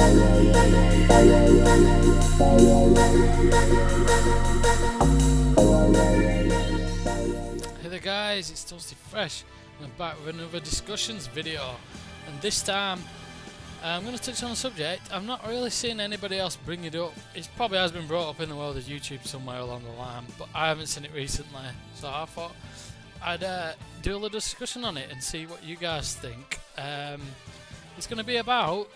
Hey there guys, it's Toasty Fresh and I'm back with another discussions video, and this time I'm going to touch on a subject I've not really seen anybody else bring it up. It probably has been brought up in the world of YouTube somewhere along the line, but I haven't seen it recently, so I thought I'd do a little discussion on it and see what you guys think. It's going to be about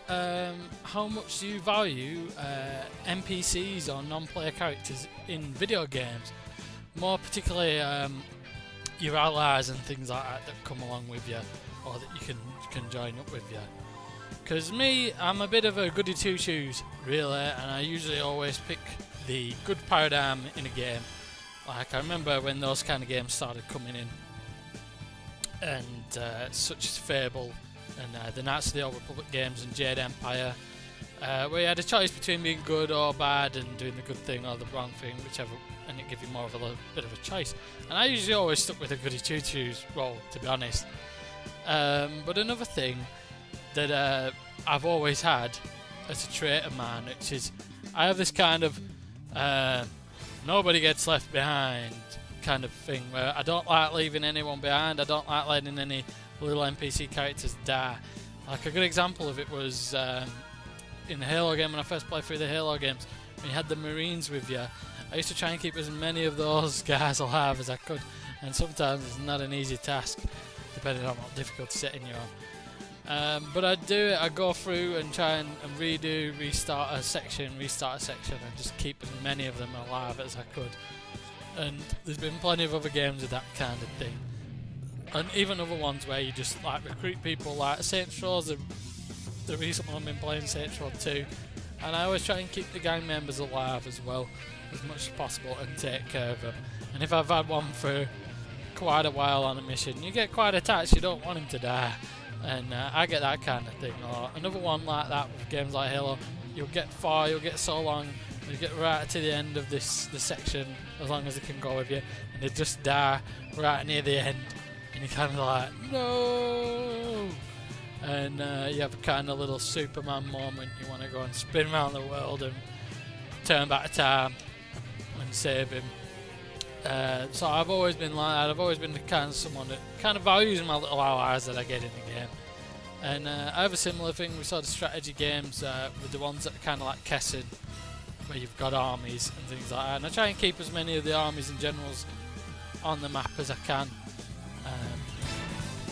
how much do you value NPCs or non-player characters in video games, more particularly your allies and things like that come along with you, or that you can join up with you. Because me, I'm a bit of a goody two shoes really, and I usually always pick the good paradigm in a game. Like I remember when those kind of games started coming in, and such as Fable and the Knights of the Old Republic games and Jade Empire, where you had a choice between being good or bad and doing the good thing or the wrong thing, whichever, and it gave you more of a bit of a choice. And I usually always stuck with a goody two shoes role, to be honest. But another thing that I've always had as a trait of mine, which is I have this kind of nobody gets left behind kind of thing, where I don't like leaving anyone behind. I don't like letting any little NPC characters die. Like a good example of it was in the Halo game, when I first played through the Halo games, when you had the Marines with you. I used to try and keep as many of those guys alive as I could, and sometimes it's not an easy task depending on what difficulty setting you're on. But I'd do it, I'd go through and try and restart a section, and just keep as many of them alive as I could. And there's been plenty of other games with that kind of thing, and even other ones where you just like recruit people, like Saints Row's the recent one I've been playing, Saints Row 2, and I always try and keep the gang members alive as well, as much as possible, and take care of them. And if I've had one for quite a while on a mission, you get quite attached, you don't want him to die, and I get that kind of thing. Or another one like that with games like Halo, you'll get so long, you get right to the end of the section, as long as they can go with you, and they just die right near the end, and you're kind of like, no! And you have a kind of little Superman moment, you want to go and spin around the world and turn back time and save him. So I've always been like that. I've always been the kind of someone that kind of values my little allies that I get in the game. And I have a similar thing with sort of strategy games, with the ones that are kind of like Kessid, where you've got armies and things like that. And I try and keep as many of the armies and generals on the map as I can,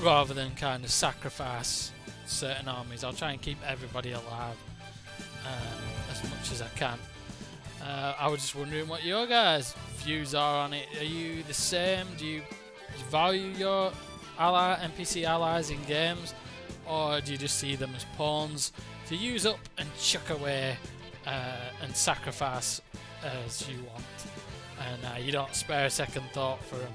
rather than kind of sacrifice certain armies. I'll try and keep everybody alive as much as I can. I was just wondering what your guys' views are on it. Are you the same? Do you value your NPC allies in games, or do you just see them as pawns to use up and chuck away and sacrifice as you want, and you don't spare a second thought for them?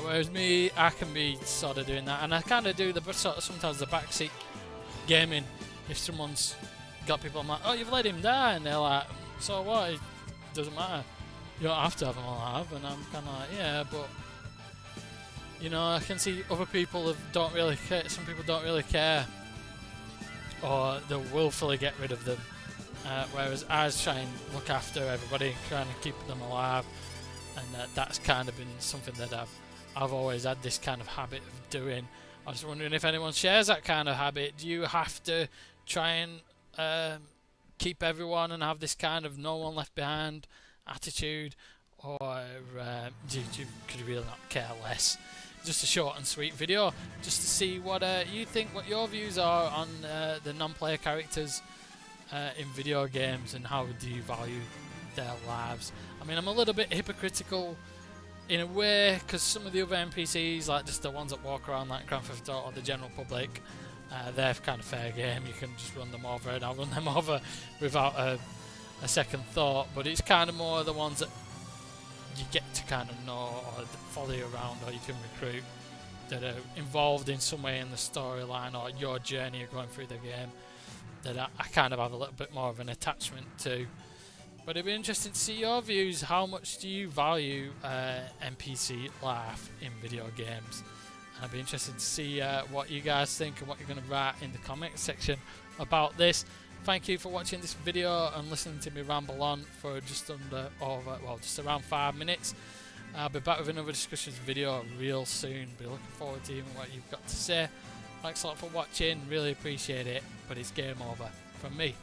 Whereas me, I can be sort of doing that, and I kind of do the sort of sometimes the backseat gaming. If someone's got people, I'm like, oh, you've let him die, and they're like, so what? It doesn't matter. You don't have to have him alive, and I'm kind of like, yeah, but you know, I can see other people don't really care. Some people don't really care, or they'll willfully get rid of them. Whereas I try and look after everybody, trying to keep them alive, and that's kind of been something that I've always had this kind of habit of doing. I was wondering if anyone shares that kind of habit. Do you have to try and keep everyone and have this kind of no one left behind attitude, or could you really not care less? Just a short and sweet video, just to see what you think, what your views are on the non-player characters in video games, and how do you value their lives. I mean, I'm a little bit hypocritical in a way, because some of the other NPCs, like just the ones that walk around like Grand Theft Auto or the general public, they're kind of fair game. You can just run them over, and I'll run them over without a second thought. But it's kind of more the ones that you get to kind of know, or that follow you around, or you can recruit, that are involved in some way in the storyline or your journey of going through the game, that I kind of have a little bit more of an attachment to. But it'd be interesting to see your views. How much do you value NPC life in video games? And I'd be interested to see what you guys think and what you're going to write in the comment section about this. Thank you for watching this video and listening to me ramble on for just just around 5 minutes. I'll be back with another discussions video real soon. Be looking forward to hearing what you've got to say. Thanks a lot for watching, really appreciate it, but it's game over from me.